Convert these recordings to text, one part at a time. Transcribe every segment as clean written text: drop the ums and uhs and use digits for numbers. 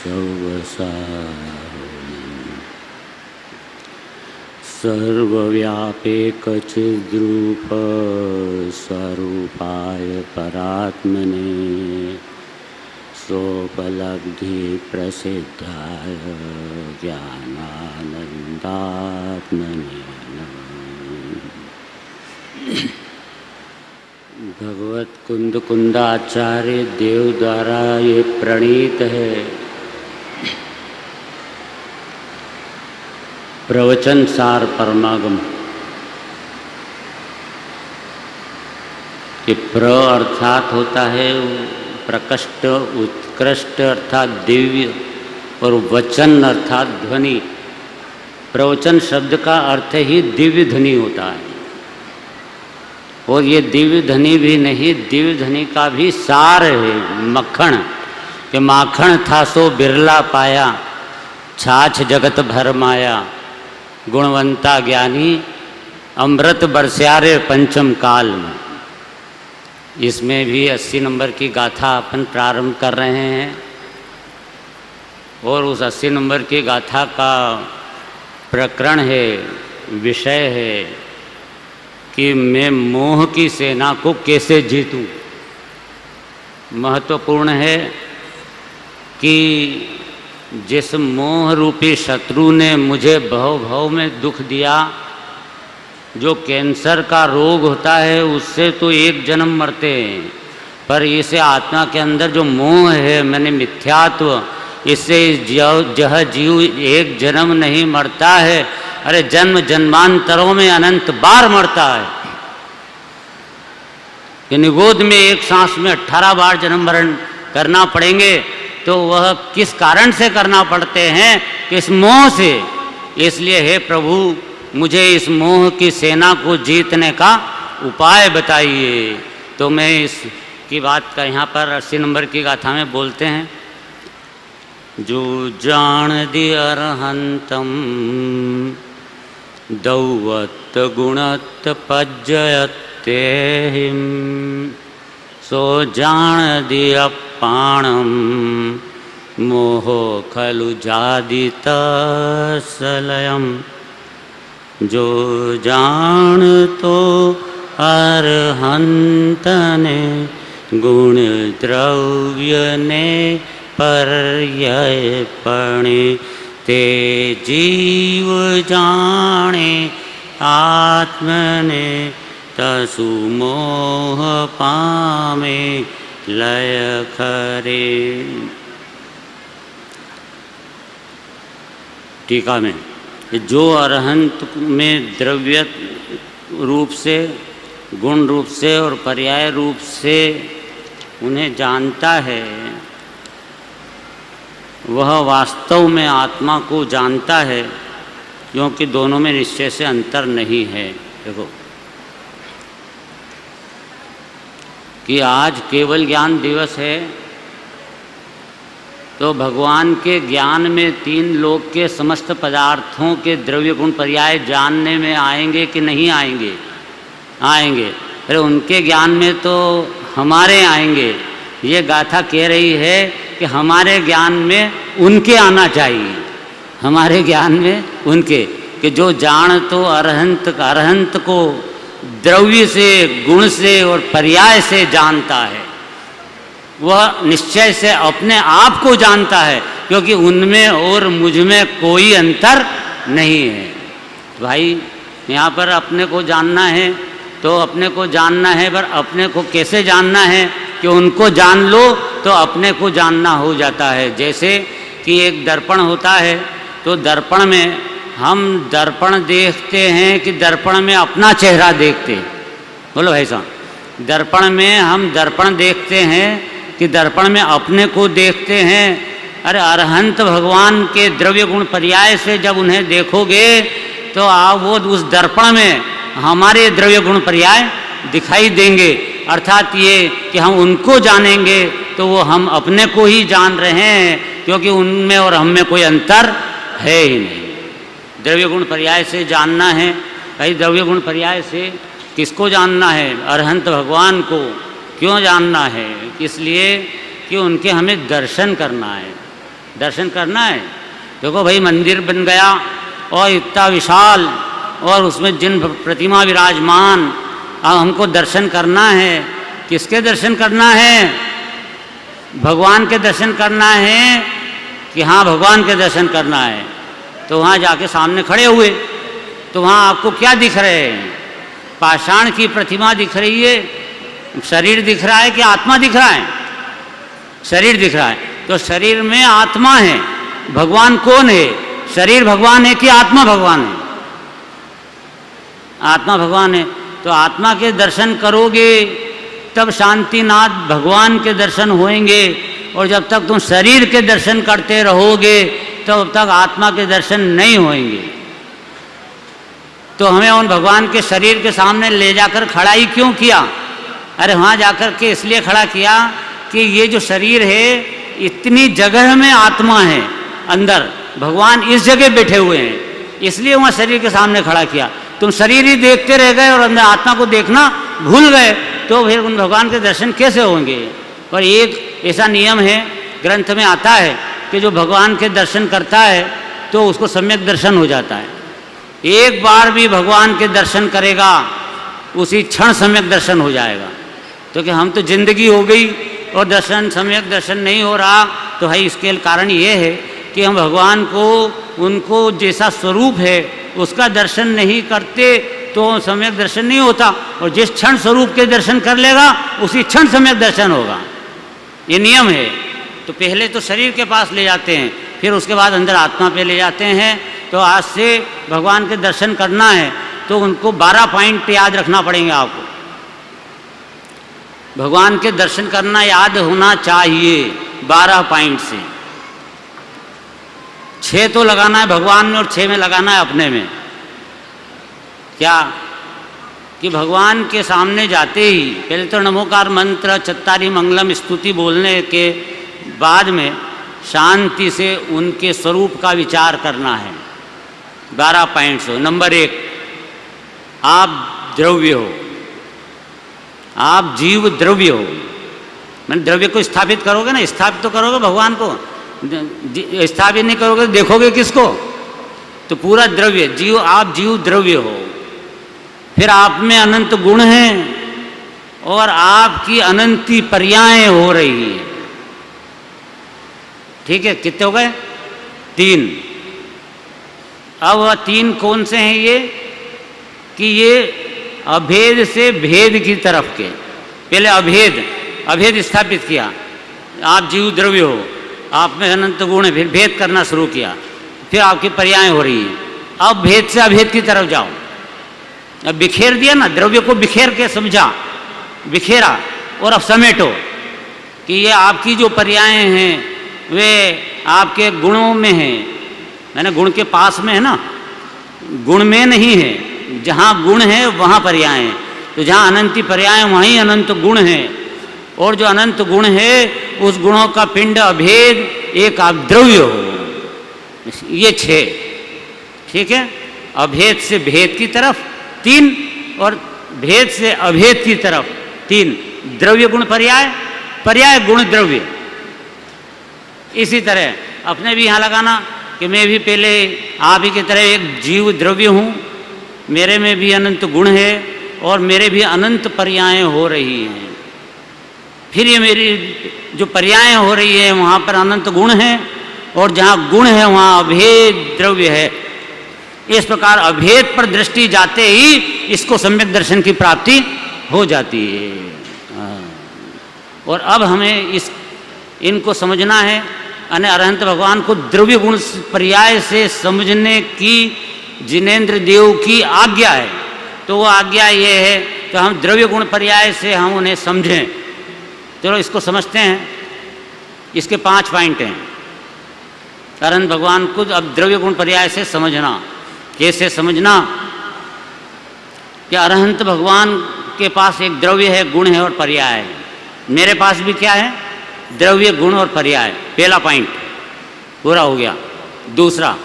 सर्वव्यापेकचिद्रूप स्वरूपाय परात्मने सोपलब्धि प्रसिद्धाय ज्ञानानंदात्मने भगवत कुंद कुंदाचार्य देव द्वारा ये प्रणीत है। प्रवचन सार परमागम कि प्र अर्थात होता है प्रकृष्ट उत्कृष्ट अर्थात दिव्य और वचन अर्थात ध्वनि। प्रवचन शब्द का अर्थ ही दिव्य ध्वनि होता है और ये दिव्य ध्वनि भी नहीं, दिव्य ध्वनि का भी सार है मक्खन कि माखन था सो बिरला पाया छाछ जगत भर माया गुणवंता ज्ञानी अमृत बरस्यारे पंचम काल में। इसमें भी 80 नंबर की गाथा अपन प्रारंभ कर रहे हैं और उस 80 नंबर की गाथा का प्रकरण है, विषय है कि मैं मोह की सेना को कैसे जीतूं। महत्वपूर्ण है कि जिस मोह रूपी शत्रु ने मुझे भव भव में दुख दिया, जो कैंसर का रोग होता है उससे तो एक जन्म मरते हैं, पर इसे आत्मा के अंदर जो मोह है मैंने मिथ्यात्व, इससे जह जीव एक जन्म नहीं मरता है, अरे जन्म जन्मांतरों में अनंत बार मरता है। कि निगोद में एक सांस में 18 बार जन्म मरण करना पड़ेंगे तो वह किस कारण से करना पड़ते हैं? किस मोह से। इसलिए हे प्रभु मुझे इस मोह की सेना को जीतने का उपाय बताइए। तो मैं इसकी बात का यहाँ पर 80 नंबर की गाथा में बोलते हैं। जो जान दि अरहंतम दौवत गुणत पज्जयत्येहिम सो जान दि अपाणम मोहो खलु जादितसलयम। जो जान तो अरहंत ने गुण द्रव्य ने पर्याय पणे ते जीव जाने आत्मने तसु मोह पामे लय खरे। टीका में जो अरहंत में द्रव्य रूप से, गुण रूप से और पर्याय रूप से उन्हें जानता है, वह वास्तव में आत्मा को जानता है, क्योंकि दोनों में निश्चय से अंतर नहीं है। देखो कि आज केवल ज्ञान दिवस है, तो भगवान के ज्ञान में 3 लोक के समस्त पदार्थों के द्रव्य गुण पर्याय जानने में आएंगे कि नहीं आएंगे? आएंगे। अरे उनके ज्ञान में तो हमारे आएंगे। ये गाथा कह रही है कि हमारे ज्ञान में उनके आना चाहिए, हमारे ज्ञान में उनके। कि जो जान तो अरहंत को द्रव्य से, गुण से और पर्याय से जानता है, वह निश्चय से अपने आप को जानता है, क्योंकि उनमें और मुझ में कोई अंतर नहीं है। भाई यहाँ पर अपने को जानना है तो अपने को जानना है, पर अपने को कैसे जानना है? कि उनको जान लो तो अपने को जानना हो जाता है। जैसे कि एक दर्पण होता है, तो दर्पण में हम दर्पण देखते हैं कि दर्पण में अपना चेहरा देखते हैं। बोलो भाई साहब, दर्पण में हम दर्पण देखते हैं कि दर्पण में अपने को देखते हैं। अरे अरहंत भगवान के द्रव्य गुण पर्याय से जब उन्हें देखोगे तो आप वो उस दर्पण में हमारे द्रव्य गुण पर्याय दिखाई देंगे। अर्थात ये कि हम उनको जानेंगे तो वो हम अपने को ही जान रहे हैं, क्योंकि उनमें और हम में कोई अंतर है ही नहीं। द्रव्य गुण पर्याय से जानना है। कई द्रव्य गुण पर्याय से किसको जानना है? अरहंत भगवान को। क्यों जानना है? इसलिए कि उनके हमें दर्शन करना है। दर्शन करना है। देखो भाई, मंदिर बन गया और इतना विशाल, और उसमें जिन प्रतिमा विराजमान, अब हमको दर्शन करना है। किसके दर्शन करना है? भगवान के दर्शन करना है कि हाँ भगवान के दर्शन करना है। तो वहाँ जाके सामने खड़े हुए, तो वहाँ आपको क्या दिख रहे हैं? पाषाण की प्रतिमा दिख रही है, शरीर दिख रहा है कि आत्मा दिख रहा है? शरीर दिख रहा है। तो शरीर में आत्मा है। भगवान कौन है? शरीर भगवान है कि आत्मा भगवान है? आत्मा भगवान है। तो आत्मा के दर्शन करोगे तब शांतिनाथ भगवान के दर्शन होंगे, और जब तक तुम शरीर के दर्शन करते रहोगे तब तक आत्मा के दर्शन नहीं होंगे। तो हमें उन भगवान के शरीर के सामने ले जाकर खड़ा ही क्यों किया? अरे वहाँ जाकर के इसलिए खड़ा किया कि ये जो शरीर है, इतनी जगह में आत्मा है अंदर, भगवान इस जगह बैठे हुए हैं, इसलिए वहाँ शरीर के सामने खड़ा किया। तुम शरीर ही देखते रह गए और अंदर आत्मा को देखना भूल गए, तो फिर उन भगवान के दर्शन कैसे होंगे? और एक ऐसा नियम है, ग्रंथ में आता है कि जो भगवान के दर्शन करता है तो उसको सम्यक दर्शन हो जाता है। एक बार भी भगवान के दर्शन करेगा उसी क्षण सम्यक दर्शन हो जाएगा। तो कि हम तो जिंदगी हो गई और दर्शन, सम्यक दर्शन नहीं हो रहा, तो भाई इसके कारण ये है कि हम भगवान को, उनको जैसा स्वरूप है उसका दर्शन नहीं करते तो सम्यक दर्शन नहीं होता। और जिस क्षण स्वरूप के दर्शन कर लेगा उसी क्षण सम्यक दर्शन होगा। ये नियम है। तो पहले तो शरीर के पास ले जाते हैं, फिर उसके बाद अंदर आत्मा पे ले जाते हैं। तो आज से भगवान के दर्शन करना है तो उनको 12 पॉइंट याद रखना पड़ेंगे आपको। भगवान के दर्शन करना याद होना चाहिए 12 पॉइंट से। 6 तो लगाना है भगवान में और 6 में लगाना है अपने में। क्या? कि भगवान के सामने जाते ही पहले तो नमोकार मंत्र, चत्तारी मंगलम स्तुति बोलने के बाद में शांति से उनके स्वरूप का विचार करना है। 12 पॉइंट्स हो। नंबर 1, आप द्रव्य हो, आप जीव द्रव्य हो। मैंने द्रव्य को स्थापित करोगे ना, स्थापित तो करोगे भगवान को, स्थापित नहीं करोगे तो देखोगे किसको? तो पूरा द्रव्य जीव, आप जीव द्रव्य हो। फिर आप में अनंत गुण हैं और आपकी अनंती पर्याय हो रही है। ठीक है, कितने हो गए? 3। अब 3 कौन से हैं ये? कि ये अभेद से भेद की तरफ के। पहले अभेद स्थापित किया, आप जीव द्रव्य हो, आप में अनंत गुण है, फिर भेद करना शुरू किया, फिर आपकी पर्याय हो रही है। अब भेद से अभेद की तरफ जाओ। अब बिखेर दिया ना, द्रव्य को बिखेर के समझा, बिखेरा, और अब समेटो कि ये आपकी जो पर्याय हैं वे आपके गुणों में हैं। मैंने गुण के पास में है ना, गुण में नहीं है। जहाँ गुण है वहाँ पर्याय है। तो जहाँ अनंती पर्याय वहीं अनंत गुण है, और जो अनंत गुण है उस गुणों का पिंड अभेद एक आप द्रव्य हो। ये 6। ठीक है, अभेद से भेद की तरफ 3 और भेद से अभेद की तरफ 3। द्रव्य गुण पर्याय, पर्याय गुण द्रव्य। इसी तरह अपने भी यहाँ लगाना कि मैं भी पहले आप ही की तरह एक जीव द्रव्य हूँ, मेरे में भी अनंत गुण है और मेरे भी अनंत पर्याय हो रही हैं। फिर ये मेरी जो पर्याय हो रही है वहाँ पर अनंत गुण है, और जहाँ गुण है वहाँ अभेद द्रव्य है। इस प्रकार अभेद पर दृष्टि जाते ही इसको सम्यक दर्शन की प्राप्ति हो जाती है। और अब हमें इनको समझना है। अरहंत भगवान को द्रव्य गुण पर्याय से समझने की जिनेन्द्र देव की आज्ञा है। तो वो आज्ञा ये है कि हम द्रव्य गुण पर्याय से हम उन्हें समझें। चलो इसको समझते हैं। इसके 5 पॉइंट हैं। अरहंत भगवान को अब द्रव्य गुण पर्याय से समझना। कैसे समझना? कि अरहंत भगवान के पास एक द्रव्य है, गुण है और पर्याय है। मेरे पास भी क्या है? द्रव्य, गुण और पर्याय। पहला पॉइंट पूरा हो गया। दूसरा,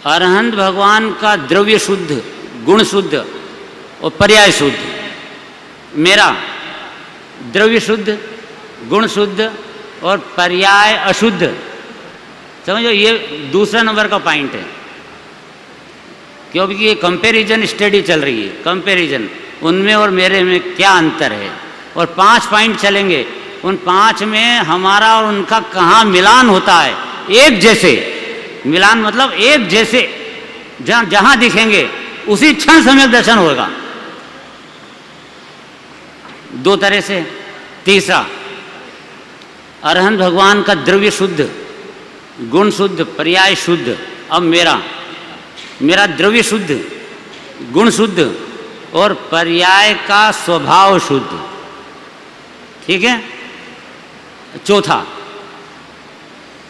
अरहंत भगवान का द्रव्य शुद्ध, गुण शुद्ध और पर्याय शुद्ध। मेरा द्रव्य शुद्ध, गुण शुद्ध और पर्याय अशुद्ध। समझो, ये दूसरा नंबर का पॉइंट है, क्योंकि ये कंपैरिजन स्टडी चल रही है। कंपैरिजन उनमें और मेरे में क्या अंतर है, और 5 पॉइंट चलेंगे, उन 5 में हमारा और उनका कहाँ मिलान होता है। एक जैसे मिलान मतलब एक जैसे, जहाँ दिखेंगे उसी क्षण सम्यक दर्शन होगा। 2 तरह से। तीसरा, अरहंत भगवान का द्रव्य शुद्ध, गुण शुद्ध, पर्याय शुद्ध। अब मेरा द्रव्य शुद्ध, गुण शुद्ध और पर्याय का स्वभाव शुद्ध। ठीक है। चौथा,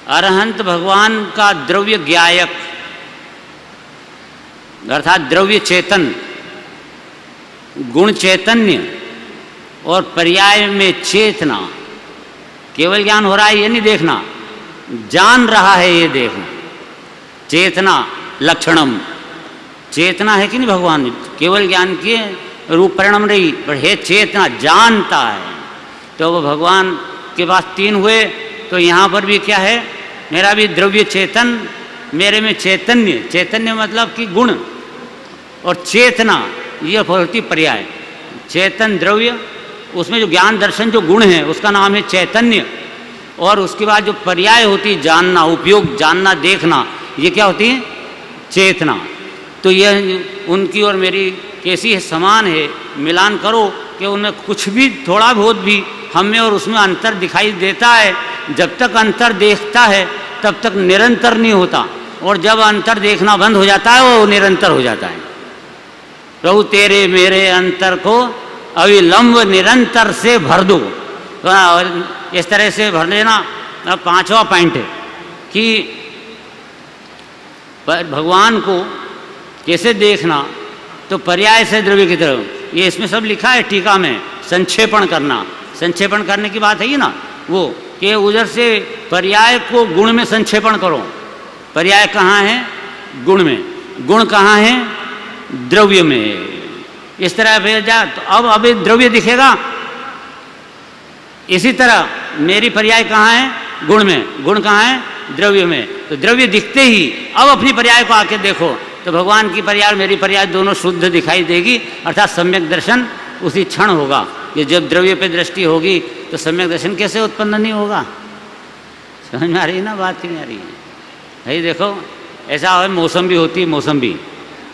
अरहंत भगवान का द्रव्य ज्ञायक अर्थात द्रव्य चेतन, गुण चैतन्य और पर्याय में चेतना। केवल ज्ञान हो रहा है ये नहीं देखना, जान रहा है ये देखना। चेतना लक्षणम, चेतना है कि नहीं भगवान, केवल ज्ञान के रूप परिणाम नहीं, पर है चेतना, जानता है। तो वो भगवान के पास 3 हुए, तो यहाँ पर भी क्या है, मेरा भी द्रव्य चेतन, मेरे में चैतन्य। चैतन्य मतलब कि गुण, और चेतना ये होती पर्याय। चेतन द्रव्य, उसमें जो ज्ञान दर्शन जो गुण है उसका नाम है चैतन्य, और उसके बाद जो पर्याय होती है जानना, उपयोग, जानना, देखना, ये क्या होती है, चेतना। तो यह उनकी और मेरी कैसी समान है, मिलान करो कि उनमें कुछ भी थोड़ा बहुत भी हम में और उसमें अंतर दिखाई देता है। जब तक अंतर देखता है तब तक निरंतर नहीं होता, और जब अंतर देखना बंद हो जाता है वो निरंतर हो जाता है। प्रभु तेरे मेरे अंतर को अविलंब निरंतर से भर दो। तो इस तरह से भर देना। अब 5वां पॉइंट है कि भगवान को कैसे देखना, तो पर्याय से द्रव्य की तरफ, ये इसमें सब लिखा है टीका में। संक्षेपण करना, संक्षेपण करने की बात है ये ना, वो कि उधर से पर्याय को गुण में संक्षेपण करो। पर्याय कहाँ है, गुण में, गुण कहाँ है, द्रव्य में। इस तरह भेज जा, तो अब द्रव्य दिखेगा। इसी तरह मेरी पर्याय कहाँ है, गुण में, गुण कहाँ है, द्रव्य में। तो द्रव्य दिखते ही अब अपनी पर्याय को आके देखो, तो भगवान की पर्याय और मेरी पर्याय दोनों शुद्ध दिखाई देगी, अर्थात सम्यक दर्शन उसी क्षण होगा। ये जब द्रव्य पे दृष्टि होगी तो सम्यक दर्शन कैसे उत्पन्न नहीं होगा। समझ में आ रही है ना, बात ही नहीं आ रही है भाई। देखो ऐसा है, मौसम्बी होती है, मौसम्बी,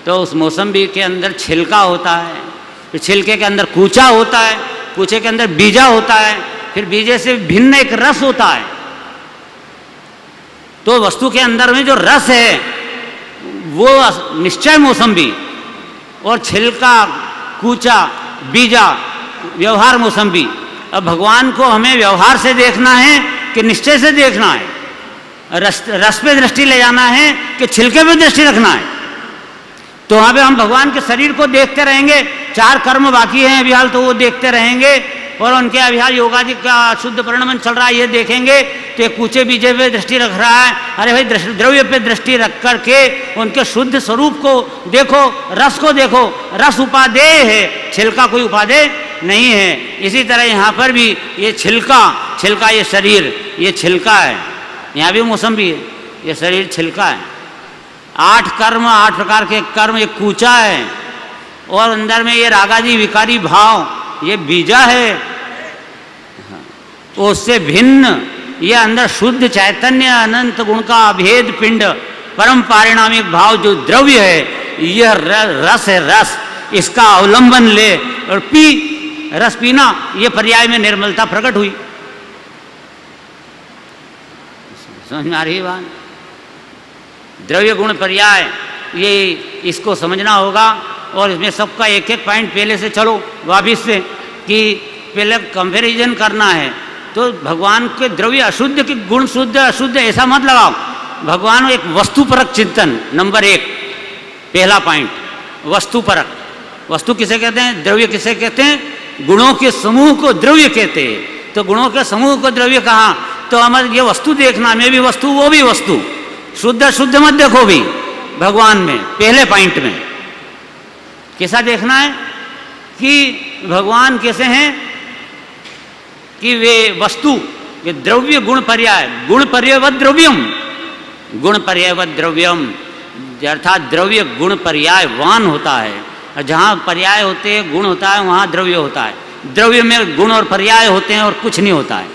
तो उस मौसम्बी के अंदर छिलका होता है, फिर छिलके के अंदर कूचा होता है, कूचे के अंदर बीजा होता है, फिर बीजे से भिन्न एक रस होता है। तो वस्तु के अंदर में जो रस है वो निश्चय मौसम्बी, और छिलका, कूचा, बीजा, व्यवहार मौसम्बी। अब भगवान को हमें व्यवहार से देखना है कि निश्चय से देखना है, रस पे दृष्टि ले जाना है कि छिलके पे दृष्टि रखना है। तो वहाँ पे हम भगवान के शरीर को देखते रहेंगे, 4 कर्म बाकी हैं अभी हाल, तो वो देखते रहेंगे, और उनके अभिहार योगादि का शुद्ध परिणमन चल रहा है ये देखेंगे। तो एक कूचे बीजे पे दृष्टि रख रहा है, अरे भाई द्रव्य पे दृष्टि रख करके उनके शुद्ध स्वरूप को देखो, रस को देखो। रस उपादेय है, छिलका कोई उपादेय नहीं है। इसी तरह यहाँ पर भी ये छिलका ये शरीर, ये छिलका है, यहाँ भी मौसम्बी है, ये शरीर छिलका है। 8 कर्म, 8 प्रकार के कर्म, ये कूचा है, और अंदर में ये रागादि विकारी भाव ये बीजा है। उससे भिन्न ये अंदर शुद्ध चैतन्य अनंत गुण का अभेद पिंड परम पारिणामिक भाव जो द्रव्य है, यह रस है। रस इसका अवलंबन ले और पी, रस पीना, ये पर्याय में निर्मलता प्रकट हुई। समझ में आ रही है बात। द्रव्य गुण पर्याय, ये इसको समझना होगा। और इसमें सबका एक एक पॉइंट पहले से चलो वापिस से, कि पहले कंपैरिजन करना है। तो भगवान के द्रव्य अशुद्ध की गुण शुद्ध अशुद्ध ऐसा मत लगाओ। भगवान एक वस्तुपरक चिंतन, नंबर 1 पहला पॉइंट, वस्तुपरक। वस्तु किसे कहते हैं, द्रव्य किसे कहते हैं, गुणों के समूह को द्रव्य कहते हैं। तो गुणों के समूह को द्रव्य कहा, तो हमारे ये वस्तु देखना, मैं भी वस्तु वो भी वस्तु, शुद्ध शुद्ध मत देखो भी भगवान में। पहले पॉइंट में कैसा देखना है कि भगवान कैसे हैं, कि वे वस्तु, ये द्रव्य गुण पर्याय, गुण पर्याय व द्रव्यम, गुण पर्यायवत द्रव्यम, अर्थात द्रव्य गुण पर्यायवान होता है। और जहाँ पर्याय होते हैं, गुण होता है, वहाँ द्रव्य होता है। द्रव्य में गुण और पर्याय होते हैं और कुछ नहीं होता है।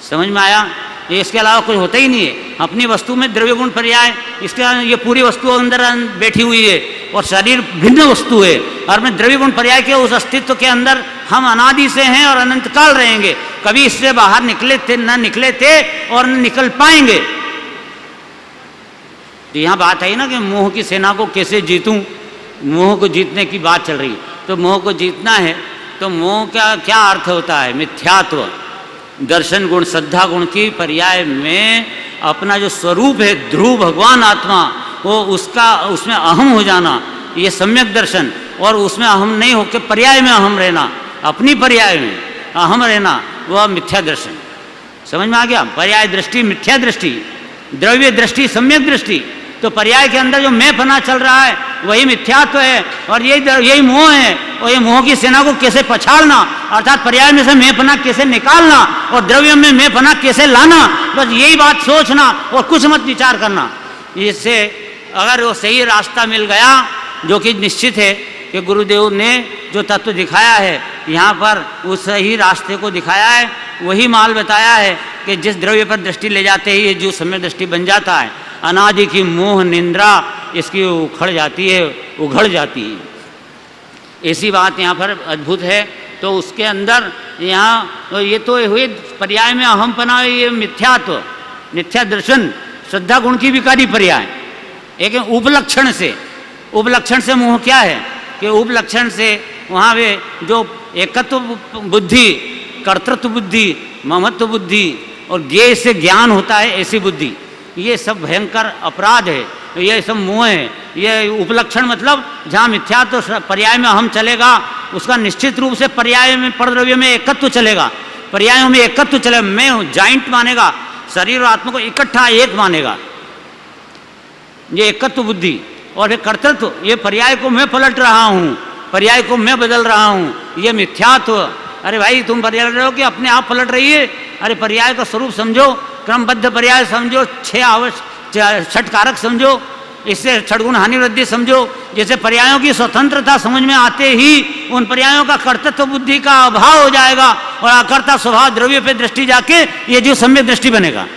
समझ में आया? इसके अलावा कुछ होता ही नहीं है। अपनी वस्तु में द्रव्य गुण पर्याय, इसके ये पूरी वस्तु अंदर बैठी हुई है और शरीर भिन्न वस्तु है, और में द्रव्य गुण पर्याय के उस अस्तित्व के अंदर हम अनादि से हैं और अनंत काल रहेंगे। कभी इससे बाहर निकले थे न निकले थे और न निकल पाएंगे। तो यहाँ बात आई ना कि मोह की सेना को कैसे जीतूं, मोह को जीतने की बात चल रही। तो मोह को जीतना है तो मोह का क्या अर्थ होता है? मिथ्यात्व, दर्शन गुण, श्रद्धा गुण की पर्याय में अपना जो स्वरूप है ध्रुव भगवान आत्मा, वो उसका उसमें अहम हो जाना, ये सम्यक दर्शन। और उसमें अहम नहीं होकर पर्याय में अहम रहना, अपनी पर्याय में अहम रहना, वह मिथ्या दर्शन। समझ में आ गया? पर्याय दृष्टि मिथ्या दृष्टि, द्रव्य दृष्टि सम्यक दृष्टि। तो पर्याय के अंदर जो मैंपना चल रहा है वही मिथ्यात्व है और यही मोह है। और ये मोह की सेना को कैसे पछाड़ना, अर्थात पर्याय में से मैंपना कैसे निकालना और द्रव्य में मैंपना कैसे लाना, बस यही बात सोचना और कुछ मत विचार करना। इससे अगर वो सही रास्ता मिल गया, जो कि निश्चित है कि गुरुदेव ने जो तत्व दिखाया है यहाँ पर, उस सही रास्ते को दिखाया है, वही माल बताया है कि जिस द्रव्य पर दृष्टि ले जाते ही ये जो सम्यक दृष्टि बन जाता है, अनादि की मोह निंद्रा इसकी उखड़ जाती है, उघड़ जाती है। ऐसी बात यहाँ पर अद्भुत है। तो उसके अंदर यहाँ ये तो हुए पर्याय में अहमपना, ये मिथ्यात्व, मिथ्या दर्शन, श्रद्धा गुण की विकारी पर्याय। एक उपलक्षण से मोह क्या है कि उपलक्षण से वहाँ वे जो एकत्व बुद्धि, कर्तृत्व बुद्धि, ममत्व बुद्धि और ज्ञेय से ज्ञान होता है, ऐसी बुद्धि, ये सब भयंकर अपराध है, ये सब मोह है। ये उपलक्षण मतलब जहाँ मिथ्या तो पर्याय में हम चलेगा, उसका निश्चित रूप से पर्याय में परद्रव्य में एकत्व चलेगा, पर्यायों में एकत्व चलेगा। मैं जॉइंट मानेगा, शरीर और आत्मा को इकट्ठा एक मानेगा, ये एकत्व बुद्धि। और फिर कर्तृत्व, ये पर्याय को मैं पलट रहा हूँ, पर्याय को मैं बदल रहा हूँ, ये मिथ्यात्व। अरे भाई तुम पर्याय रहे हो कि अपने आप पलट रही है? अरे पर्याय का स्वरूप समझो, क्रमबद्ध पर्याय समझो, 6 कारक समझो, इससे षड्गुण हानि वृद्धि समझो। जैसे पर्यायों की स्वतंत्रता समझ में आते ही उन पर्यायों का कर्तृत्व बुद्धि का अभाव हो जाएगा और अकर्ता स्वभाव द्रव्य पे दृष्टि जाके ये जो सम्यक दृष्टि बनेगा।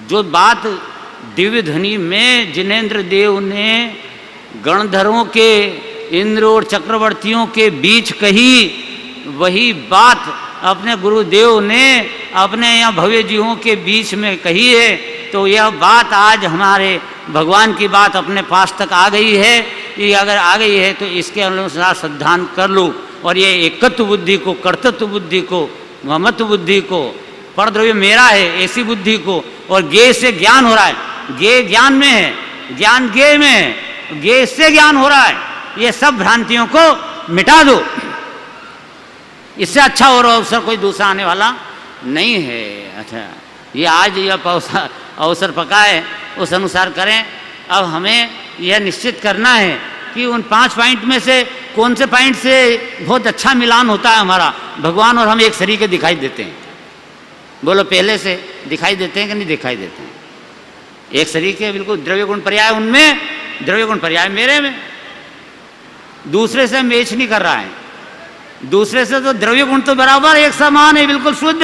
जो बात दिव्य ध्वनि में जिनेन्द्र देव ने गणधरों के, इंद्र और चक्रवर्तियों के बीच कही, वही बात अपने गुरुदेव ने अपने यहाँ भव्य जीवों के बीच में कही है। तो यह बात आज हमारे भगवान की बात अपने पास तक आ गई है। ये अगर आ गई है तो इसके अनुसार सिद्धांत कर लो। और ये एकत्व बुद्धि को, कर्तृत्व बुद्धि को, ममत्व बुद्धि को, परद्रव्य मेरा है ऐसी बुद्धि को, और ज्ञेय से ज्ञान हो रहा है, ज्ञेय ज्ञान में है, ज्ञान ज्ञेय में है, ज्ञेय से ज्ञान हो रहा है, ये सब भ्रांतियों को मिटा दो। इससे अच्छा और अवसर कोई दूसरा आने वाला नहीं है। अच्छा, ये आज यह अवसर पका है, उस अनुसार करें। अब हमें यह निश्चित करना है कि उन 5 पॉइंट में से कौन से पॉइंट से बहुत अच्छा मिलान होता है हमारा। भगवान और हम एक शरीर के दिखाई देते हैं, बोलो पहले से दिखाई देते हैं कि नहीं दिखाई देते हैं? एक शरीर के बिल्कुल द्रव्य गुण पर्याय उनमें, द्रव्य गुण पर्याय मेरे में। दूसरे से मैच नहीं कर रहा है, दूसरे से तो द्रव्य गुण तो बराबर एक समान है, बिल्कुल शुद्ध,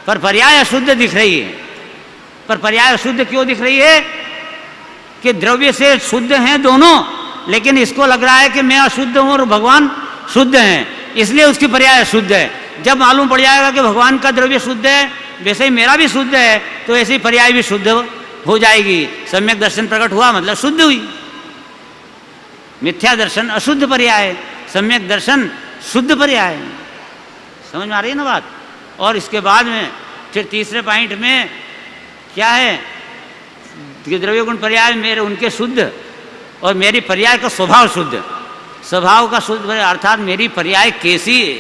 पर पर्याय अशुद्ध दिख रही है। पर पर्याय अशुद्ध क्यों दिख रही है? कि द्रव्य से शुद्ध हैं दोनों, लेकिन इसको लग रहा है कि मैं अशुद्ध हूं और भगवान शुद्ध हैं, इसलिए उसकी पर्याय अशुद्ध है। जब मालूम पड़ जाएगा कि भगवान का द्रव्य शुद्ध है, वैसे ही मेरा भी शुद्ध है, तो ऐसी पर्याय भी शुद्ध हो जाएगी। सम्यक दर्शन प्रकट हुआ मतलब शुद्ध हुई। मिथ्या दर्शन अशुद्ध पर्याय, सम्यक दर्शन शुद्ध पर्याय। समझ में आ रही है ना बात? और इसके बाद में फिर तीसरे पॉइंट में क्या है कि द्रव्य गुण पर्याय मेरे उनके शुद्ध और मेरी पर्याय का स्वभाव शुद्ध, स्वभाव का शुद्ध अर्थात मेरी पर्याय कैसी है।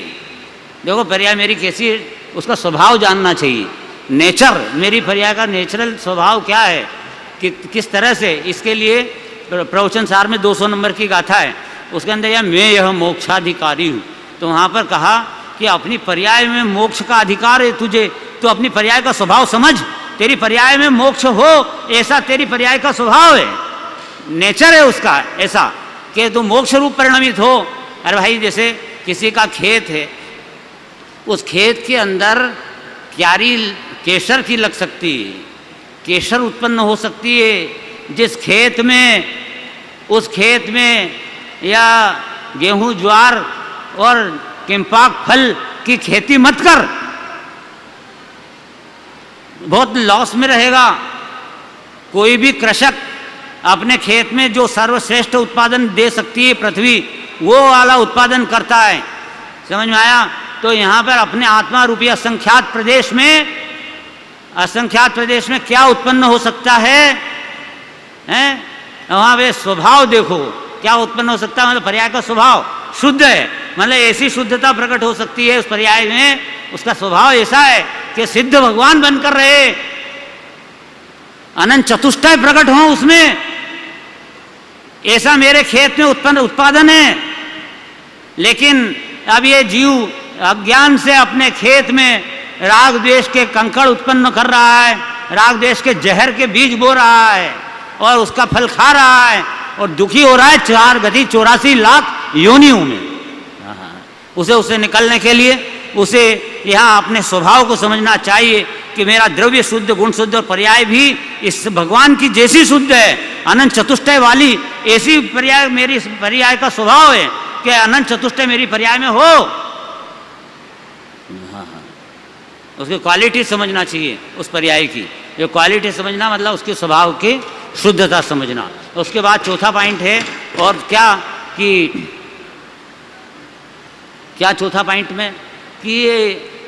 देखो पर्याय मेरी कैसी है, उसका स्वभाव जानना चाहिए। नेचर, मेरी पर्याय का नेचुरल स्वभाव क्या है, कि किस तरह से। इसके लिए प्रवचन सार में 200 नंबर की गाथा है, उसके अंदर यह मैं यह मोक्षाधिकारी हूँ। तो वहाँ पर कहा कि अपनी पर्याय में मोक्ष का अधिकार है तुझे, तो अपनी पर्याय का स्वभाव समझ, तेरी पर्याय में मोक्ष हो ऐसा तेरी पर्याय का स्वभाव है, नेचर है उसका ऐसा कि तू मोक्ष रूप परिणमित हो। अरे भाई जैसे किसी का खेत है, उस खेत के अंदर क्यारी केसर की लग सकती है, केसर उत्पन्न हो सकती है। जिस खेत में, उस खेत में या गेहूं ज्वार और किम्पाक फल की खेती मत कर, बहुत लॉस में रहेगा। कोई भी कृषक अपने खेत में जो सर्वश्रेष्ठ उत्पादन दे सकती है पृथ्वी, वो वाला उत्पादन करता है। समझ में आया? तो यहाँ पर अपने आत्मा रूपी असंख्यात प्रदेश में, असंख्यात प्रदेश में क्या उत्पन्न हो सकता है, हैं? वहाँ पे स्वभाव देखो क्या उत्पन्न हो सकता है। मतलब पर्याय का स्वभाव शुद्ध है, मतलब ऐसी शुद्धता प्रकट हो सकती है उस पर्याय में, उसका स्वभाव ऐसा है कि सिद्ध भगवान बनकर रहे, अनंत चतुष्टय प्रकट हो उसमें, ऐसा मेरे खेत में उत्पादन है। लेकिन अब ये जीव अज्ञान से अपने खेत में राग द्वेष के कंकड़ उत्पन्न कर रहा है, राग द्वेष के जहर के बीज बो रहा है और उसका फल खा रहा है और दुखी हो रहा है 84 लाख योनियों में। उसे निकलने के लिए उसे यहाँ अपने स्वभाव को समझना चाहिए कि मेरा द्रव्य शुद्ध, गुण शुद्ध और पर्याय भी इस भगवान की जैसी शुद्ध है, अनंत चतुष्टय वाली ऐसी पर्याय मेरी पर्याय का स्वभाव है कि अनंत चतुष्टय मेरी पर्याय में हो। उसकी क्वालिटी समझना चाहिए उस पर्याय की। ये क्वालिटी समझना मतलब उसके स्वभाव की शुद्धता समझना। उसके बाद चौथा पॉइंट है, और क्या चौथा पॉइंट में कि ये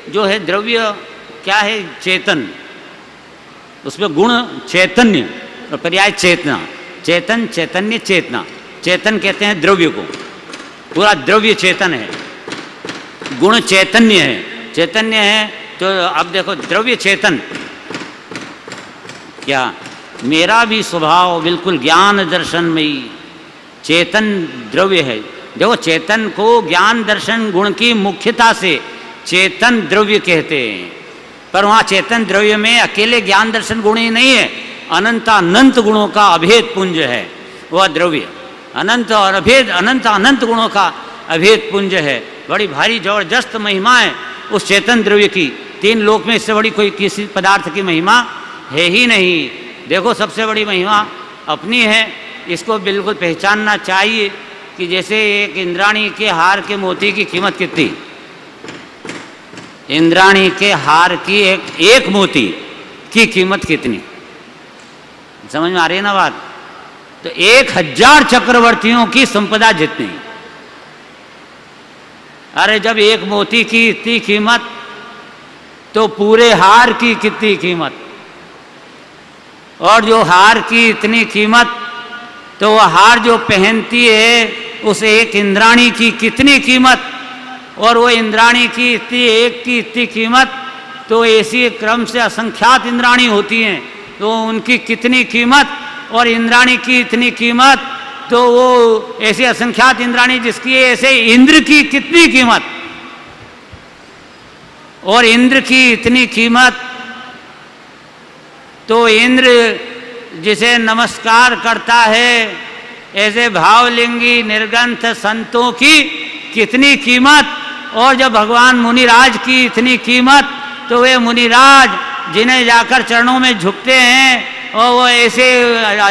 जो है द्रव्य क्या है, चेतन, उसमें गुण चैतन्य और पर्याय चेतना, चेतन चैतन्य चेतना। चेतन कहते हैं द्रव्य को, पूरा द्रव्य चेतन है, गुण चैतन्य है, चैतन्य है। तो अब देखो द्रव्य चेतन, क्या मेरा भी स्वभाव बिल्कुल ज्ञान दर्शन में ही चेतन द्रव्य है। देखो चेतन को ज्ञान दर्शन गुण की मुख्यता से चेतन द्रव्य कहते हैं, पर वहाँ चेतन द्रव्य में अकेले ज्ञान दर्शन गुण ही नहीं है, अनंत गुणों का अभेद पुंज है वह द्रव्य, अनंत और अभेद अनंत गुणों का अभेद पुंज है। बड़ी भारी जबरदस्त महिमा है उस चेतन द्रव्य की, तीन लोक में इससे बड़ी कोई किसी पदार्थ की महिमा है ही नहीं। देखो सबसे बड़ी महिमा अपनी है, इसको बिल्कुल पहचानना चाहिए कि जैसे एक इंद्राणी के हार के मोती की कीमत कितनी, इंद्राणी के हार की एक मोती की कीमत कितनी, समझ में आ रही है ना बात? तो 1000 चक्रवर्तियों की संपदा जितनी। अरे जब एक मोती की इतनी कीमत, तो पूरे हार की कितनी कीमत, और जो हार की इतनी कीमत, तो वह हार जो पहनती है उस एक इंद्राणी की कितनी कीमत, और वो इंद्राणी की इतनी कीमत, तो ऐसी क्रम से असंख्यात इंद्राणी होती हैं, तो उनकी कितनी कीमत, और इंद्राणी की इतनी कीमत, तो वो ऐसी असंख्यात इंद्राणी जिसकी ऐसे इंद्र की कितनी कीमत, और इंद्र की इतनी कीमत, तो इंद्र जिसे नमस्कार करता है ऐसे भावलिंगी निर्गंथ संतों की कितनी कीमत, और जब भगवान मुनिराज की इतनी कीमत, तो वे मुनिराज जिन्हें जाकर चरणों में झुकते हैं, और वो ऐसे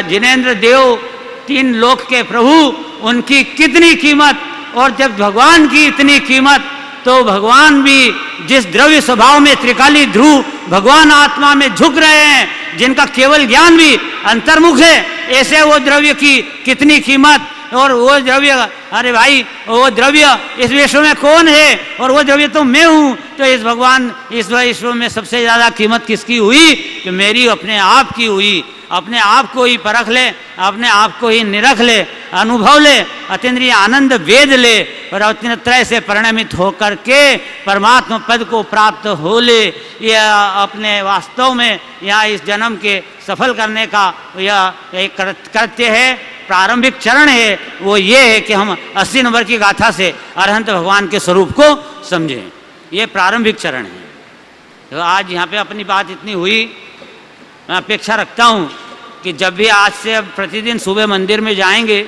जिनेंद्र देव 3 लोक के प्रभु, उनकी कितनी कीमत, और जब भगवान की इतनी कीमत, तो भगवान भी जिस द्रव्य स्वभाव में त्रिकाली ध्रुव भगवान आत्मा में झुक रहे हैं, जिनका केवल ज्ञान भी अंतर्मुख है, ऐसे वो द्रव्य की कितनी कीमत, और वो द्रव्य, अरे भाई वो द्रव्य इस विश्व में कौन है, और वो द्रव्य तो मैं हूँ। तो इस भगवान इस विश्व में सबसे ज़्यादा कीमत किसकी हुई? कि मेरी अपने आप की हुई। अपने आप को ही परख ले, अपने आप को ही निरख ले, अनुभव ले, अतीन्द्रिय आनंद वेद ले, और अवतीर्णत्रय से परिणमित होकर के परमात्मा पद को प्राप्त हो ले। यह अपने वास्तव में यहाँ इस जन्म के सफल करने का यह एक कृत्य है, प्रारंभिक चरण है। वो ये है कि हम 80 नंबर की गाथा से अरहंत भगवान के स्वरूप को समझें। ये प्रारंभिक चरण है। तो आज यहाँ पे अपनी बात इतनी हुई। मैं अपेक्षा रखता हूँ कि जब भी आज से अब प्रतिदिन सुबह मंदिर में जाएंगे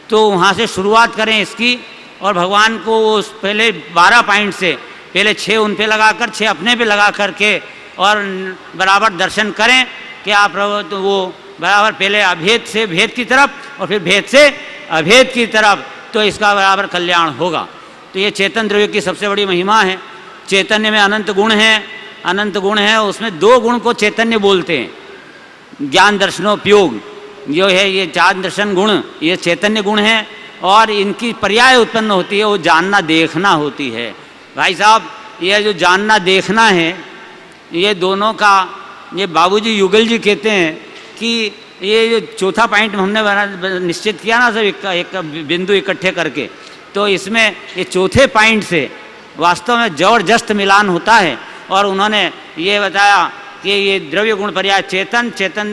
तो वहाँ से शुरुआत करें इसकी, और भगवान को उस पहले 12 पॉइंट से पहले 6 उन पे लगा कर, 6 अपने पे लगा करके और बराबर दर्शन करें कि आप तो वो बराबर पहले अभेद से भेद की तरफ और फिर भेद से अभेद की तरफ, तो इसका बराबर कल्याण होगा। तो ये चेतन द्रव्य की सबसे बड़ी महिमा है। चैतन्य में अनंत गुण हैं, अनंत गुण है, उसमें 2 गुण को चैतन्य बोलते हैं, ज्ञान दर्शनोपयोग जो है, ये 4 दर्शन गुण ये चैतन्य गुण हैं, और इनकी पर्याय उत्पन्न होती है, वो जानना देखना होती है। भाई साहब, ये जो जानना देखना है, ये दोनों का, ये बाबूजी युगल जी कहते हैं कि ये जो चौथा पॉइंट हमने निश्चित किया ना, सब एक बिंदु इकट्ठे करके, तो इसमें ये चौथे पॉइंट से वास्तव में जबरदस्त मिलान होता है। और उन्होंने ये बताया कि ये द्रव्य गुण पर्याय चेतन, चेतन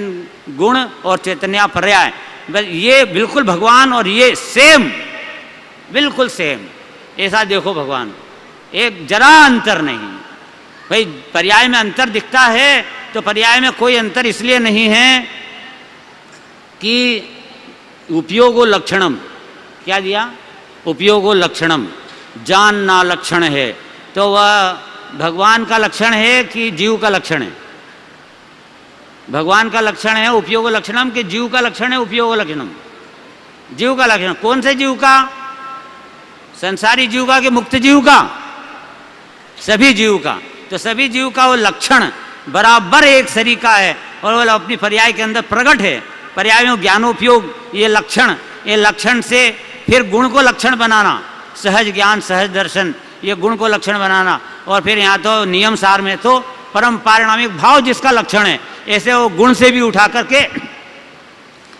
गुण और चैतन्य पर्याय, ये बिल्कुल भगवान और ये सेम, बिल्कुल सेम। ऐसा देखो भगवान, एक जरा अंतर नहीं। भाई पर्याय में अंतर दिखता है तो पर्याय में कोई अंतर इसलिए नहीं है कि उपयोगो लक्षणम, क्या दिया, उपयोगो लक्षणम, जानना लक्षण है, तो वह भगवान का लक्षण है कि जीव का लक्षण है? भगवान का लक्षण है उपयोग लक्षणम कि जीव का लक्षण है उपयोग लक्षणम? जीव का लक्षण। कौन से जीव का? संसारी जीव का कि मुक्त जीव का? सभी जीव का। तो सभी जीव का वो लक्षण बराबर एक सरीका है और वो अपनी पर्याय के अंदर प्रकट है। पर्याय में ज्ञानोपयोग, ये लक्षण से फिर गुण को लक्षण बनाना, सहज ज्ञान सहज दर्शन, ये गुण को लक्षण बनाना, और फिर यहाँ तो नियम सार में तो परम पारिणामिक भाव जिसका लक्षण है, ऐसे वो गुण से भी उठा करके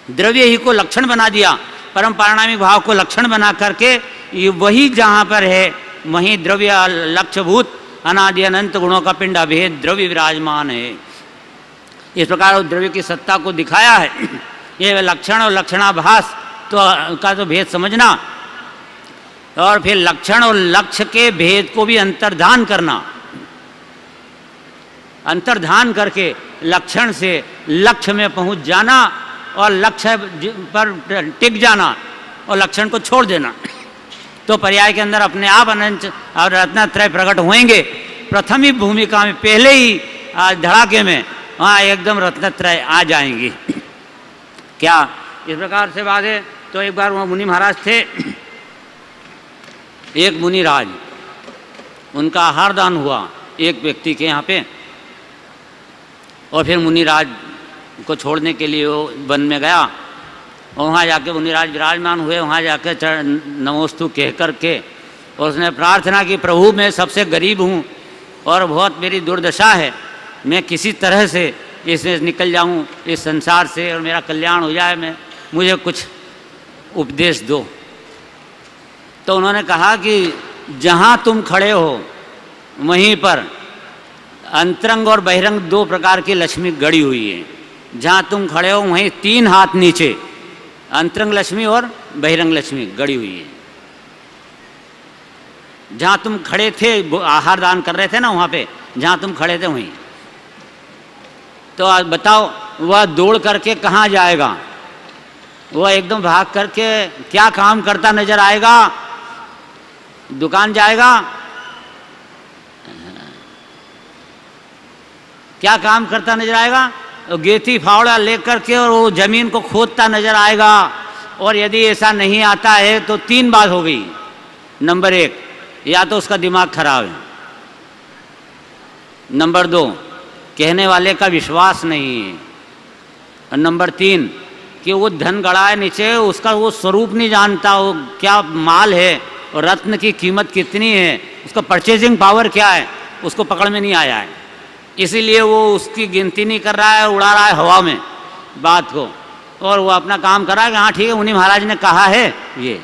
द्रव्य ही को लक्षण बना दिया, परम पारिणामिक भाव को लक्षण बना करके ये वही जहाँ पर है वहीं द्रव्य लक्ष्यभूत अनादि अनंत गुणों का पिंड अभेद द्रव्य विराजमान है। इस प्रकार द्रव्य की सत्ता को दिखाया है। ये लक्षण और लक्षणाभास का तो भेद समझना, और फिर लक्षण और लक्ष्य के भेद को भी अंतर्धान करना, अंतर्धान करके लक्षण से लक्ष्य में पहुंच जाना और लक्ष्य पर टिक जाना और लक्षण को छोड़ देना, तो पर्याय के अंदर अपने आप अनंत और रत्नत्रय प्रकट होंगे। प्रथम ही भूमिका में पहले ही धड़ाके में वहाँ एकदम रत्नत्रय आ जाएंगी। क्या इस प्रकार से बात है? तो एक बार वहाँ मुनि महाराज थे, एक मुनि राज, उनका आहार दान हुआ एक व्यक्ति के यहाँ पे, और फिर मुनिराज को छोड़ने के लिए वो वन में गया, और वहाँ जाके मुनिराज विराजमान हुए। वहाँ जाकर नमोस्तु कह कर के और उसने प्रार्थना की, प्रभु मैं सबसे गरीब हूँ और बहुत मेरी दुर्दशा है, मैं किसी तरह से इससे निकल जाऊँ इस संसार से और मेरा कल्याण हो जाए, मुझे कुछ उपदेश दो। तो उन्होंने कहा कि जहाँ तुम खड़े हो वहीं पर अंतरंग और बहिरंग 2 प्रकार की लक्ष्मी गड़ी हुई है। जहाँ तुम खड़े हो वहीं 3 हाथ नीचे अंतरंग लक्ष्मी और बहिरंग लक्ष्मी गड़ी हुई है। जहाँ तुम खड़े थे, आहार दान कर रहे थे ना, वहाँ पे जहाँ तुम खड़े थे वहीं। तो आज बताओ वह दौड़ करके कहाँ जाएगा? वह एकदम भाग करके क्या काम करता नजर आएगा? दुकान जाएगा? क्या काम करता नजर आएगा? तो गेती फावड़ा लेकर के और वो जमीन को खोदता नजर आएगा। और यदि ऐसा नहीं आता है तो 3 बात हो गई। नंबर 1, या तो उसका दिमाग खराब है। नंबर 2, कहने वाले का विश्वास नहीं है। और नंबर 3 कि वो धन गड़ा है नीचे, उसका वो स्वरूप नहीं जानता, वो क्या माल है और रत्न की कीमत कितनी है, उसका परचेजिंग पावर क्या है, उसको पकड़ में नहीं आया है। इसीलिए वो उसकी गिनती नहीं कर रहा है, उड़ा रहा है हवा में बात को, और वो अपना काम कर रहा है कि हाँ ठीक है मुनि महाराज ने कहा है ये।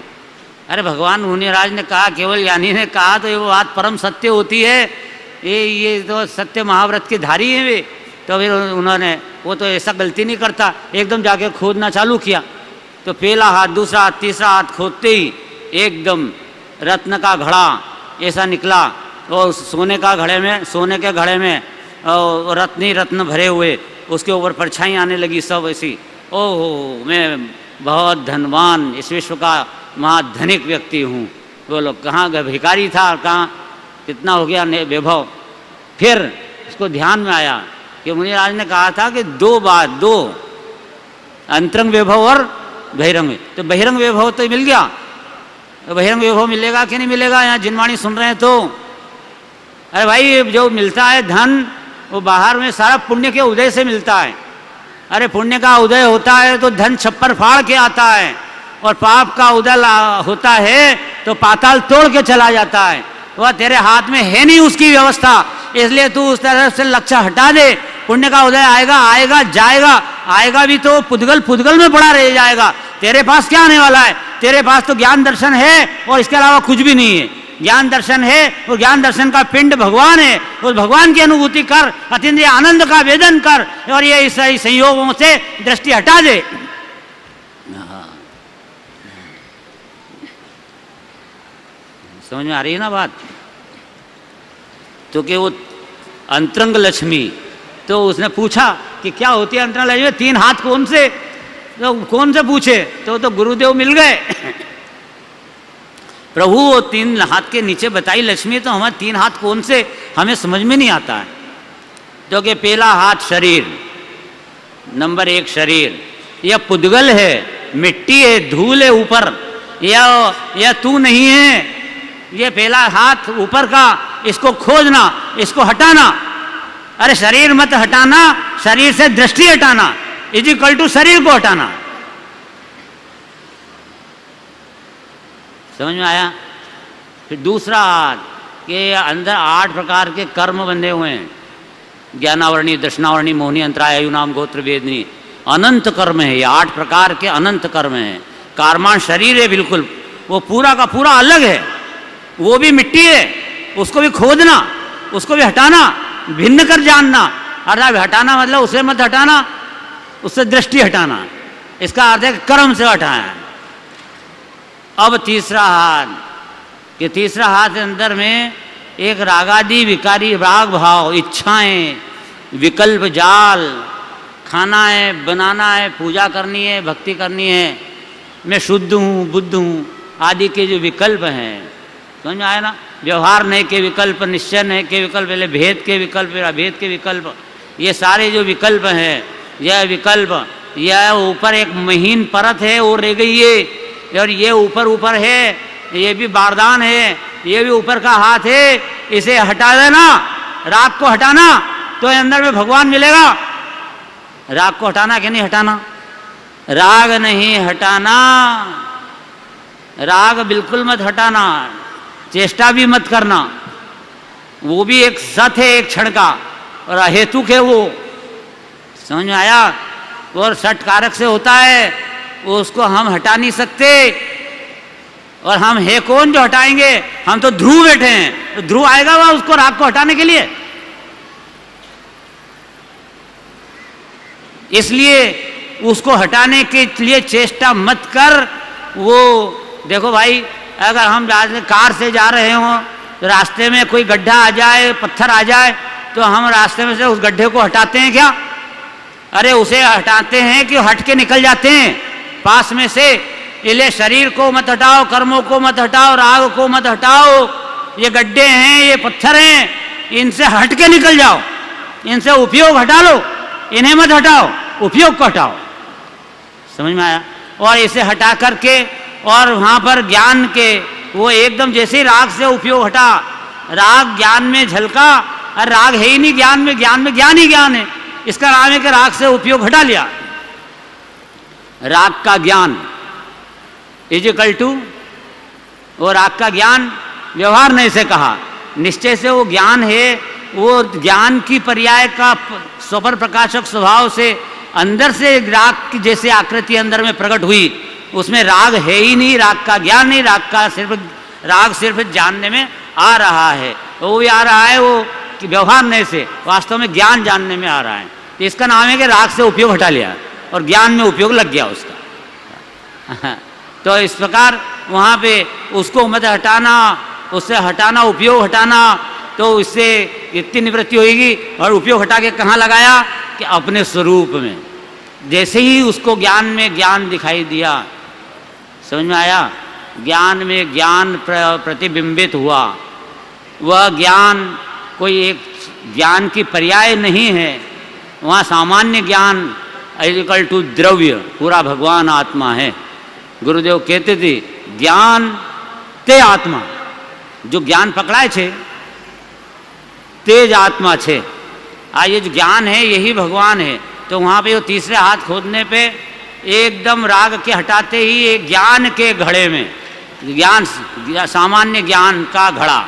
अरे भगवान मुनि महाराज ने कहा, केवल ज्ञानी ने कहा तो ये वो बात परम सत्य होती है। ये तो सत्य महाव्रत के धारी हैं वे। तो फिर उन्होंने, वो तो ऐसा गलती नहीं करता, एकदम जाके खोदना चालू किया। तो पहला हाथ, दूसरा हाथ, तीसरा हाथ खोदते ही एकदम रत्न का घड़ा ऐसा निकला और सोने का घड़े में, सोने के घड़े में रत्न ही रत्न भरे हुए, उसके ऊपर परछाई आने लगी सब ऐसी। ओह, मैं बहुत धनवान, इस विश्व का महाधनिक व्यक्ति हूँ। वो लोग कहाँ भिखारी था, कहाँ कितना हो गया वैभव। फिर उसको ध्यान में आया कि मुनिराज ने कहा था कि दो अंतरंग वैभव और बहिरंग। तो बहिरंग वैभव तो मिल गया, तो बहिरंग वैभव मिलेगा कि नहीं मिलेगा? यहाँ जिनवाणी सुन रहे हैं तो अरे भाई, जो मिलता है धन वो बाहर में सारा पुण्य के उदय से मिलता है। अरे पुण्य का उदय होता है तो धन छप्पर फाड़ के आता है, और पाप का उदय होता है तो पाताल तोड़ के चला जाता है। वह तेरे हाथ में है नहीं उसकी व्यवस्था, इसलिए तू उस तरह से लक्ष्य हटा दे। पुण्य का उदय आएगा, आएगा जाएगा, आएगा भी तो पुद्गल में पड़ा रह जाएगा। तेरे पास क्या आने वाला है? तेरे पास तो ज्ञान दर्शन है और इसके अलावा कुछ भी नहीं है। ज्ञान दर्शन है, वो ज्ञान दर्शन का पिंड भगवान है। उस भगवान की अनुभूति कर, अतीन्द्रिय आनंद का वेदन कर, और ये इस संयोगों से दृष्टि हटा दे। समझ में आ रही है ना बात? तो कि वो अंतरंग लक्ष्मी, तो उसने पूछा कि क्या होती है अंतरंग लक्ष्मी? 3 हाथ कौन से? तो कौन से पूछे? तो गुरुदेव मिल गए। प्रभु वो 3 हाथ के नीचे बताई लक्ष्मी, तो हमारे 3 हाथ कौन से हमें समझ में नहीं आता है। तो कि पहला हाथ शरीर, नंबर 1 शरीर, यह पुद्गल है, मिट्टी है, धूल है ऊपर, यह तू नहीं है। ये पहला हाथ ऊपर का, इसको खोजना, इसको हटाना। अरे शरीर मत हटाना, शरीर से दृष्टि हटाना = शरीर को हटाना। समझ में आया? फिर दूसरा हाथ के अंदर 8 प्रकार के कर्म बंधे हुए हैं। ज्ञानावरणी, दर्शनावरणी, मोहनी, अंतराय, आयु, नाम, गोत्र, वेदनी, अनंत कर्म है। ये 8 प्रकार के अनंत कर्म हैं। कार्मान शरीर है बिल्कुल, वो पूरा का पूरा अलग है, वो भी मिट्टी है, उसको भी खोदना, उसको भी हटाना, भिन्न कर जानना। अर्थात हटाना मतलब उसे मत हटाना, उससे दृष्टि हटाना, इसका अर्थ है कर्म से हटाना। अब तीसरा हाथ, कि तीसरा हाथ के अंदर में एक रागादि विकारी राग भाव, इच्छाएं, विकल्प जाल, खाना है, बनाना है, पूजा करनी है, भक्ति करनी है, मैं शुद्ध हूँ, बुद्ध हूँ आदि के जो विकल्प हैं। समझ में आया ना? व्यवहार नहीं के विकल्प, निश्चय नहीं के विकल्प, पहले भेद के विकल्प, फिर अभेद के विकल्प, ये सारे जो विकल्प हैं, यह विकल्प, यह ऊपर एक महीन परत है वो रह गई है, और ये ऊपर है, ये भी बारदान है, ये भी ऊपर का हाथ है, इसे हटा देना, राग को हटाना, तो अंदर में भगवान मिलेगा। राग को हटाना कि नहीं हटाना? राग नहीं हटाना, राग बिल्कुल मत हटाना, चेष्टा भी मत करना। वो भी एक सत है, एक क्षण का, और अहेतुक है वो। समझ में आया? और सट कारक से होता है, वो उसको हम हटा नहीं सकते। और हम है कौन जो हटाएंगे? हम तो ध्रुव बैठे हैं, तो ध्रुव आएगा वह उसको राग को हटाने के लिए। इसलिए उसको हटाने के लिए चेष्टा मत कर। वो देखो भाई, अगर हम कार से जा रहे हों तो रास्ते में कोई गड्ढा आ जाए, पत्थर आ जाए, तो हम रास्ते में से उस गड्ढे को हटाते हैं क्या? अरे उसे हटाते हैं कि हट के निकल जाते हैं पास में से। इसलिए शरीर को मत हटाओ, कर्मों को मत हटाओ, राग को मत हटाओ। ये गड्ढे हैं, ये पत्थर हैं, इनसे हट के निकल जाओ, इनसे उपयोग हटा लो, इन्हें मत हटाओ, उपयोग को हटाओ। समझ में आया? और इसे हटा करके, और वहाँ पर ज्ञान के, वो एकदम जैसे राग से उपयोग हटा, राग ज्ञान में झलका, और राग है ही नहीं ज्ञान में, ज्ञान में ज्ञान ही ज्ञान है। इसका नाम है कि राग से उपयोग हटा लिया। राग का ज्ञान = वो राग का ज्ञान व्यवहार नहीं से कहा, निश्चय से वो ज्ञान है। वो ज्ञान की पर्याय का स्वपर प्रकाशक स्वभाव से अंदर से राग की जैसे आकृति अंदर में प्रकट हुई, उसमें राग है ही नहीं, राग का ज्ञान नहीं, राग सिर्फ जानने में आ रहा है। वो भी आ रहा है वो कि व्यवहार नहीं से, वास्तव में ज्ञान जानने में आ रहा है। तो इसका नाम है कि राग से उपयोग हटा लिया और ज्ञान में उपयोग लग गया उसका। तो इस प्रकार वहाँ पे उसको मत हटाना, उससे हटाना, उपयोग हटाना, तो उससे इतनी निवृत्ति होगी। और उपयोग हटा के कहाँ लगाया कि अपने स्वरूप में। जैसे ही उसको ज्ञान में ज्ञान दिखाई दिया, समझ में आया, ज्ञान में ज्ञान प्रतिबिंबित हुआ, वह ज्ञान कोई एक ज्ञान की पर्याय नहीं है, वहाँ सामान्य ज्ञान इक्वल टू द्रव्य पूरा भगवान आत्मा है। गुरुदेव कहते थे ज्ञान ते आत्मा, जो ज्ञान पकड़ाए छे तेज आत्मा छे। ये जो ज्ञान है यही भगवान है। तो वहाँ पे वो तीसरे हाथ खोदने पे एकदम राग के हटाते ही एक ज्ञान के घड़े में, ज्ञान सामान्य ज्ञान का घड़ा,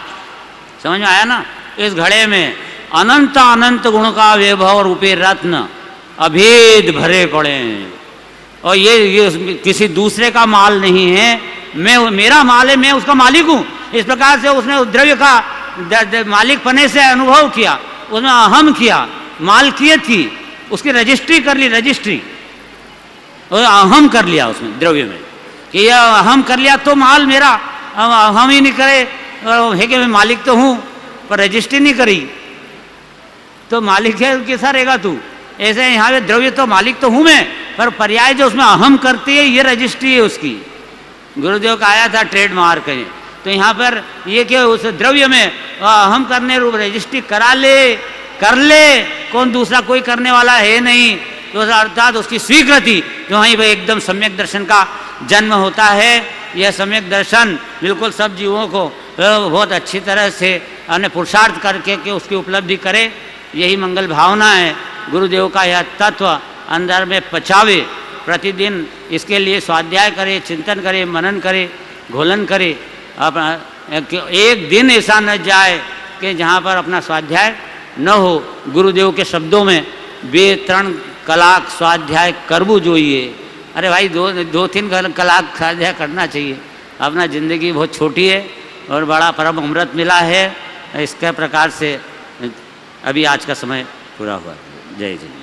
समझ में आया ना, इस घड़े में अनंत अनंत गुण का वैभव रूपी रत्न अभेद भरे पड़े हैं। और ये किसी दूसरे का माल नहीं है, मेरा माल है, मैं उसका मालिक हूँ। इस प्रकार से उसने उस द्रव्य का मालिक पने से अनुभव किया, उसमें अहम किया, मालकियत की, उसकी रजिस्ट्री कर ली, रजिस्ट्री अहम कर लिया उसमें द्रव्य में कि यह अहम कर लिया तो माल मेरा, हम ही नहीं करे है कि मैं मालिक तो हूँ पर रजिस्ट्री नहीं करी तो मालिक है कैसा रहेगा तू। ऐसे यहाँ पे द्रव्य तो मालिक तो हूँ मैं, पर पर्याय जो उसमें अहम करती है ये रजिस्ट्री है उसकी। गुरुदेव का आया था ट्रेडमार्क है। तो यहाँ पर ये कि उस द्रव्य में अहम करने रूप रजिस्ट्री करा ले, कर ले, कौन दूसरा कोई करने वाला है नहीं। तो अर्थात उसकी स्वीकृति जो वहीं पर एकदम सम्यक दर्शन का जन्म होता है। यह सम्यक दर्शन बिल्कुल सब जीवों को बहुत अच्छी तरह से अन्य पुरुषार्थ करके कि उसकी उपलब्धि करे, यही मंगल भावना है। गुरुदेव का यह तत्व अंदर में पचावे, प्रतिदिन इसके लिए स्वाध्याय करे, चिंतन करे, मनन करे, घोलन करे। एक दिन ऐसा न जाए कि जहाँ पर अपना स्वाध्याय न हो। गुरुदेव के शब्दों में 2-3 कलाक स्वाध्याय करबू जोइए। अरे भाई 2-3 कलाक स्वाध्याय करना चाहिए। अपना ज़िंदगी बहुत छोटी है और बड़ा परम अमृत मिला है। इसके प्रकार से अभी आज का समय पूरा हुआ। जय जय।